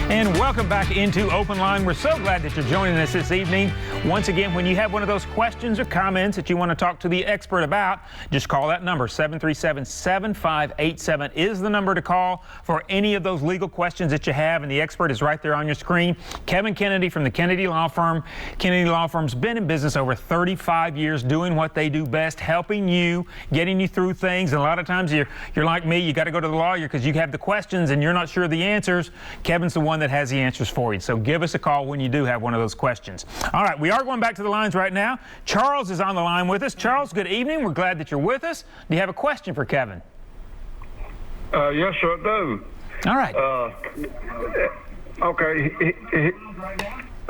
And welcome back into Open Line. We're so glad that you're joining us this evening. Once again, when you have one of those questions or comments that you want to talk to the expert about, just call that number. 737-7587 is the number to call for any of those legal questions that you have, and the expert is right there on your screen. Kevin Kennedy from the Kennedy Law Firm. Kennedy Law Firm's been in business over 35 years, doing what they do best, helping you, getting you through things. And a lot of times you're like me, you got to go to the lawyer because you have the questions and you're not sure of the answers. Kevin's the one that has the answers for you. So give us a call when you do have one of those questions. All right, we are going back to the lines right now. Charles is on the line with us. Charles, good evening. We're glad that you're with us. Do you have a question for Kevin? Yes, sir, I do. All right. Okay.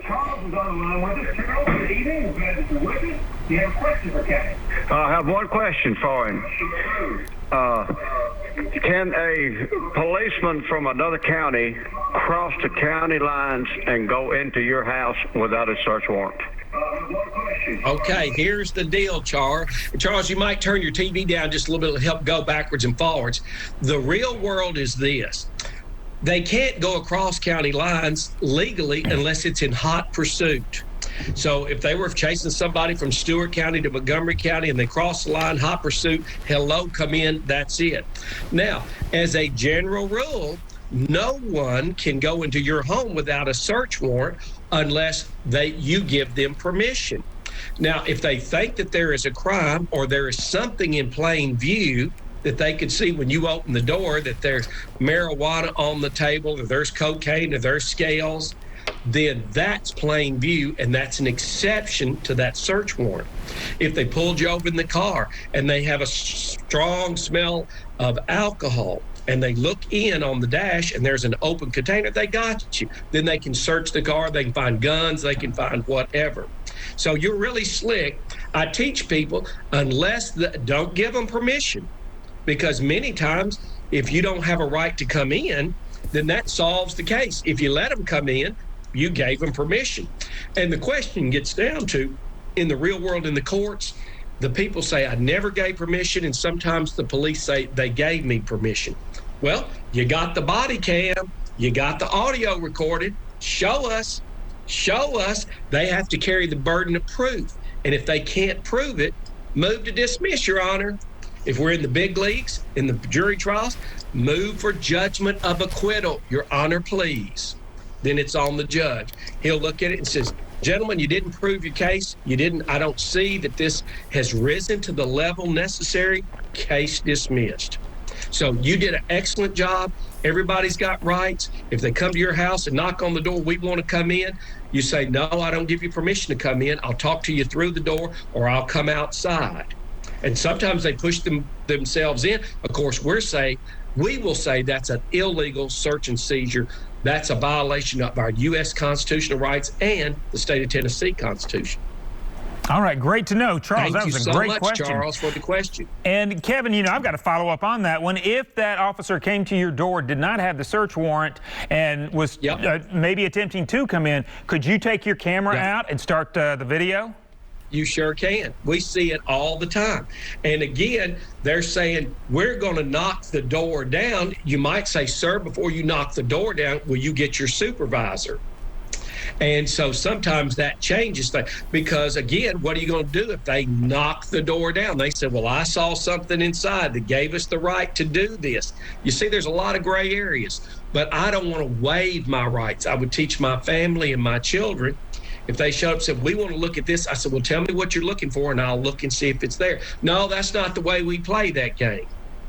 Charles is on the line with us. Charles, good evening. We're glad that you're with us. Do you have a question for Kevin? I have one question for him. Can a policeman from another county cross the county lines and go into your house without a search warrant? Okay, here's the deal, Charles. Charles, you might turn your TV down just a little bit to help go backwards and forwards. The real world is this. They can't go across county lines legally unless it's in hot pursuit. So if they were chasing somebody from Stewart County to Montgomery County and they cross the line, hot pursuit, hello, come in, that's it. Now, as a general rule, no one can go into your home without a search warrant unless you give them permission. Now, if they think that there is a crime or there is something in plain view that they could see when you open the door, that there's marijuana on the table, or there's cocaine, or there's scales, then that's plain view, and that's an exception to that search warrant. If they pulled you over in the car and they have a strong smell of alcohol and they look in on the dash and there's an open container, they got you. Then they can search the car, they can find guns, they can find whatever. So you're really slick. I teach people, don't give them permission, because many times if you don't have a right to come in, then that solves the case. If you let them come in, you gave them permission. And the question gets down to, in the real world, in the courts, the people say, I never gave permission, and sometimes the police say they gave me permission. Well, you got the body cam, you got the audio recorded, show us. They have to carry the burden of proof. And if they can't prove it, move to dismiss, Your Honor. If we're in the big leagues, in the jury trials, move for judgment of acquittal, Your Honor, please. Then it's on the judge. He'll look at it and says, gentlemen, you didn't prove your case. I don't see that this has risen to the level necessary. Case dismissed. So you did an excellent job. Everybody's got rights. If they come to your house and knock on the door, we want to come in. You say, no, I don't give you permission to come in. I'll talk to you through the door, or I'll come outside. And sometimes they push themselves in. Of course, we will say that's an illegal search and seizure. That's a violation of our U.S. constitutional rights and the state of Tennessee Constitution. All right, great to know. Charles, that was a great question. Thank you so much, Charles, for the question. And Kevin, I've got to follow up on that one. If that officer came to your door, did not have the search warrant, and was maybe attempting to come in, could you take your camera out and start the video? You sure can. We see it all the time. And again, they're saying, we're going to knock the door down. You might say, sir, before you knock the door down, will you get your supervisor? And so sometimes that changes things, because again, what are you going to do if they knock the door down? They said, well, I saw something inside that gave us the right to do this. You see, there's a lot of gray areas, but I don't want to waive my rights. I would teach my family and my children, if they showed up and said, we want to look at this, I said, well, tell me what you're looking for, and I'll look and see if it's there. No, that's not the way we play that game.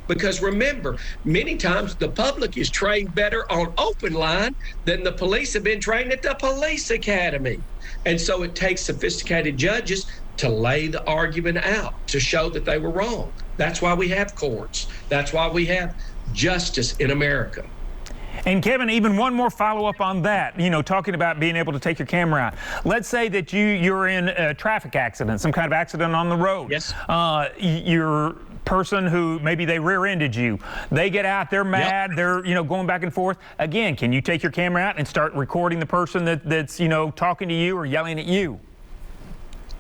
Because remember, many times the public is trained better on open line than the police have been trained at the police academy. And so it takes sophisticated judges to lay the argument out, to show that they were wrong. That's why we have courts. That's why we have justice in America. And Kevin, even one more follow-up on that, talking about being able to take your camera out. Let's say that you're in a traffic accident, some kind of accident on the road. Yes. Your person who maybe they rear-ended you, they get out, they're mad, they're going back and forth. Again, can you take your camera out and start recording the person that's talking to you or yelling at you?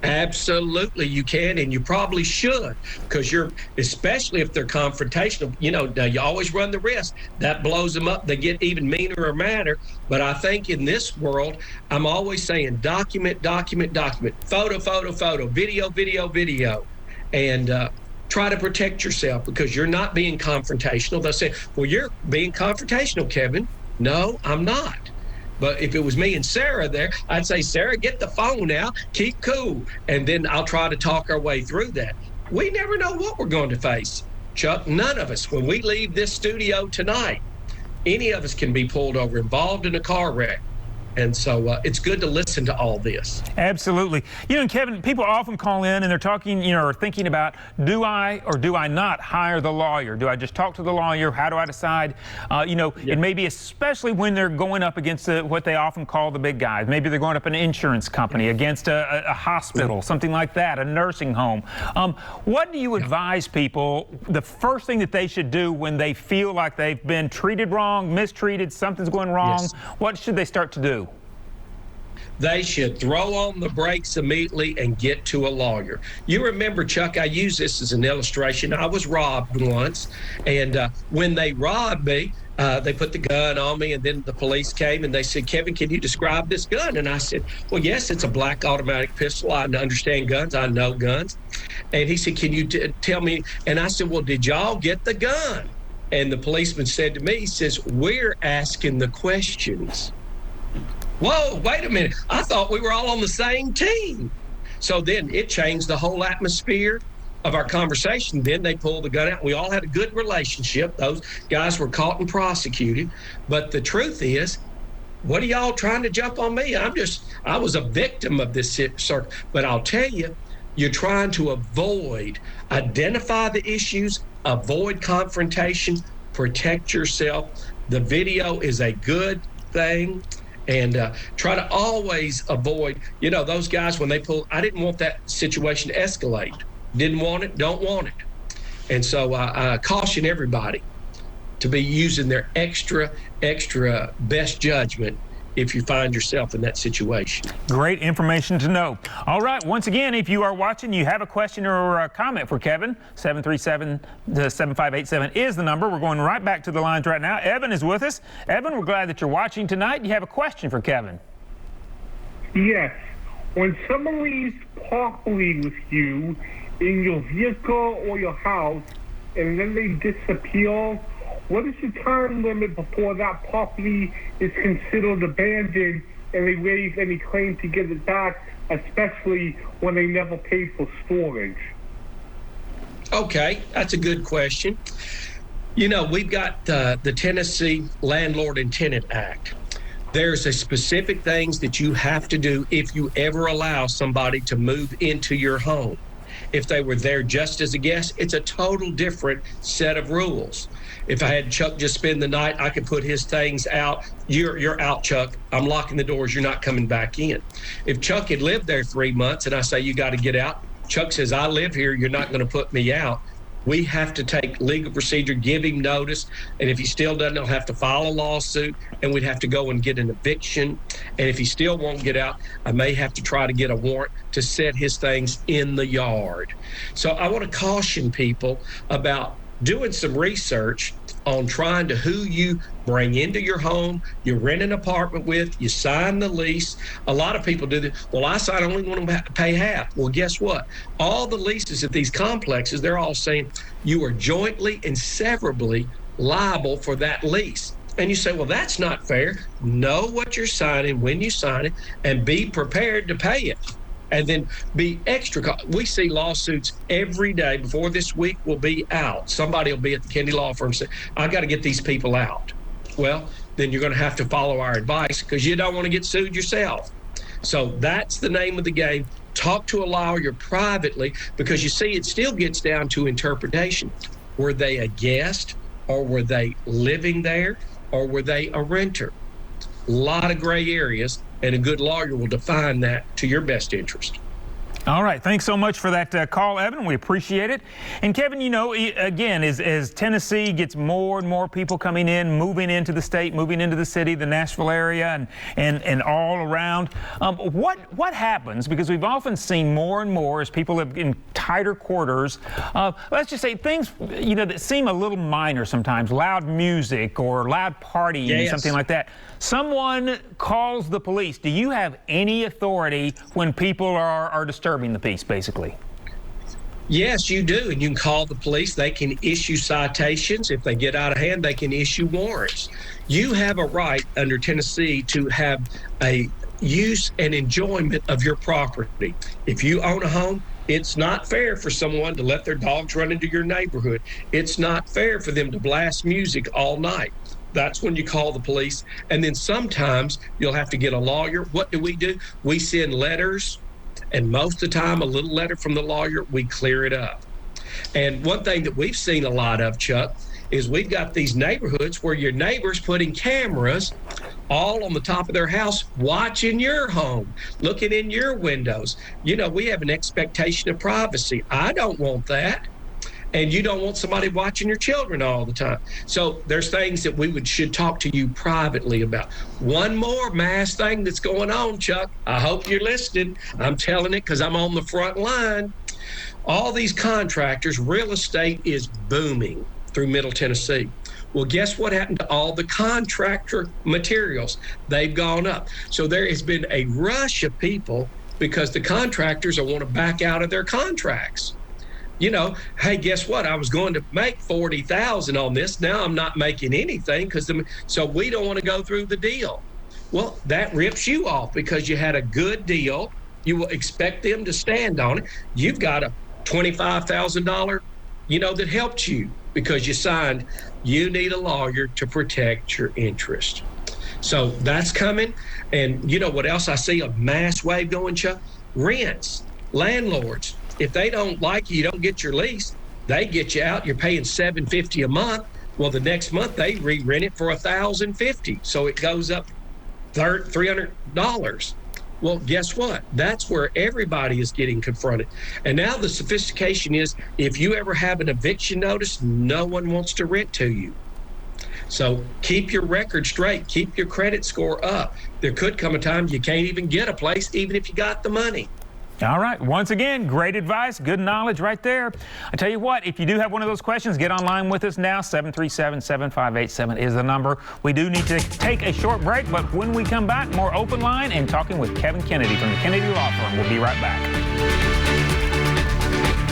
Absolutely, you can, and you probably should, because especially if they're confrontational, you always run the risk that blows them up. They get even meaner or madder. But I think in this world, I'm always saying document, photo, video, and try to protect yourself, because you're not being confrontational. They'll say, well, you're being confrontational, Kevin. No, I'm not. But if it was me and Sarah there, I'd say, Sarah, get the phone out, keep cool, and then I'll try to talk our way through that. We never know what we're going to face, Chuck. None of us, when we leave this studio tonight, any of us can be pulled over, involved in a car wreck. And so it's good to listen to all this. Absolutely. And Kevin, people often call in and they're talking, or thinking about, do I or do I not hire the lawyer? Do I just talk to the lawyer? How do I decide? It may be, especially when they're going up against what they often call the big guys. Maybe they're going up an insurance company, against a hospital, something like that, a nursing home. What do you advise people, the first thing that they should do when they feel like they've been treated wrong, mistreated, something's going wrong? Yes. What should they start to do? They should throw on the brakes immediately and get to a lawyer. You remember, Chuck, I use this as an illustration. I was robbed once, and when they robbed me, they put the gun on me, and then the police came and they said, Kevin, can you describe this gun? And I said, well, yes, it's a black automatic pistol. I understand guns. I know guns. And he said, can you tell me? And I said, well, did y'all get the gun? And the policeman said to me, he says, we're asking the questions. Whoa, wait a minute. I thought we were all on the same team. So then it changed the whole atmosphere of our conversation. Then they pulled the gun out. We all had a good relationship. Those guys were caught and prosecuted. But the truth is, what are y'all trying to jump on me? I was a victim of this circle. But I'll tell you, you're trying to identify the issues, avoid confrontation, protect yourself. The video is a good thing. And try to always avoid, those guys, when they pull, I didn't want that situation to escalate. Didn't want it, don't want it. And so I caution everybody to be using their extra best judgment if you find yourself in that situation. Great information to know. All right, once again, if you are watching, you have a question or a comment for Kevin, 737-7587 is the number. We're going right back to the lines right now. Evan is with us. Evan, we're glad that you're watching tonight. You have a question for Kevin. Yes. When someone leaves properly with you in your vehicle or your house, and then they disappear, what is the time limit before that property is considered abandoned and they raise any claim to get it back, especially when they never paid for storage? Okay, that's a good question. We've got the Tennessee Landlord and Tenant Act. There's a specific things that you have to do if you ever allow somebody to move into your home. If they were there just as a guest, it's a total different set of rules. If I had Chuck just spend the night, I could put his things out. You're out, Chuck. I'm locking the doors. You're not coming back in. If Chuck had lived there 3 months and I say, you got to get out, Chuck says, I live here. You're not going to put me out. We have to take legal procedure, give him notice. And if he still doesn't, he'll have to file a lawsuit, and we'd have to go and get an eviction. And if he still won't get out, I may have to try to get a warrant to set his things in the yard. So I want to caution people about doing some research on trying to who you bring into your home, you rent an apartment with, you sign the lease. A lot of people do this. Well, I only want to pay half. Well, guess what? All the leases at these complexes, they're all saying you are jointly and severably liable for that lease. And you say, well, that's not fair. Know what you're signing when you sign it and be prepared to pay it. And then be extra. We see lawsuits every day. Before this week will be out, somebody will be at the Kennedy Law Firm and say, I got to get these people out. Well, then you're going to have to follow our advice, because you don't want to get sued yourself. So that's the name of the game. Talk to a lawyer privately, because you see, it still gets down to interpretation. Were they a guest, or were they living there, or were they a renter? A lot of gray areas, and a good lawyer will define that to your best interest. All right. Thanks so much for that call, Evan. We appreciate it. And Kevin, you know, again, as Tennessee gets more and more people coming in, moving into the state, moving into the city, the Nashville area, and all around, what happens? Because we've often seen more and more as people live in tighter quarters. Let's just say things, you know, that seem a little minor sometimes, loud music or loud partying, something like that. Someone calls the police. Do you have any authority when people are disturbing the peace, basically? Yes, you do. And you can call the police. They can issue citations. If they get out of hand, they can issue warrants. You have a right under Tennessee to have a use and enjoyment of your property. If you own a home, it's not fair for someone to let their dogs run into your neighborhood. It's not fair for them to blast music all night. That's when you call the police. And then sometimes you'll have to get a lawyer. What do? We send letters, and most of the time a little letter from the lawyer, we clear it up. And one thing that we've seen a lot of, Chuck, is we've got these neighborhoods where your neighbors putting cameras all on the top of their house, watching your home, looking in your windows. You know, we have an expectation of privacy. I don't want that. And you don't want somebody watching your children all the time. So there's things that we should talk to you privately about. One more mass thing that's going on, Chuck. I hope you're listening. I'm telling it because I'm on the front line. All these contractors, real estate is booming through Middle Tennessee. Well, guess what happened to all the contractor materials? They've gone up. So there has been a rush of people because the contractors want to back out of their contracts. You know, hey, guess what? I was going to make $40,000 on this. Now I'm not making anything so we don't want to go through the deal. Well, that rips you off because you had a good deal. You will expect them to stand on it. You've got a $25,000, you know, that helped you because you signed. You need a lawyer to protect your interest. So that's coming. And you know what else I see a mass wave going, Chuck? Rents, landlords. If they don't like you, you don't get your lease, they get you out. You're paying $750 a month. Well, the next month they re-rent it for $1,050, so it goes up $300. Well, guess what? That's where everybody is getting confronted. And now the sophistication is, if you ever have an eviction notice, no one wants to rent to you. So keep your record straight. Keep your credit score up. There could come a time you can't even get a place, even if you got the money. All right. Once again, great advice, good knowledge right there. I tell you what, if you do have one of those questions, get online with us now. 737-7587 is the number. We do need to take a short break, but when we come back, more open line and talking with Kevin Kennedy from the Kennedy Law Firm. We'll be right back.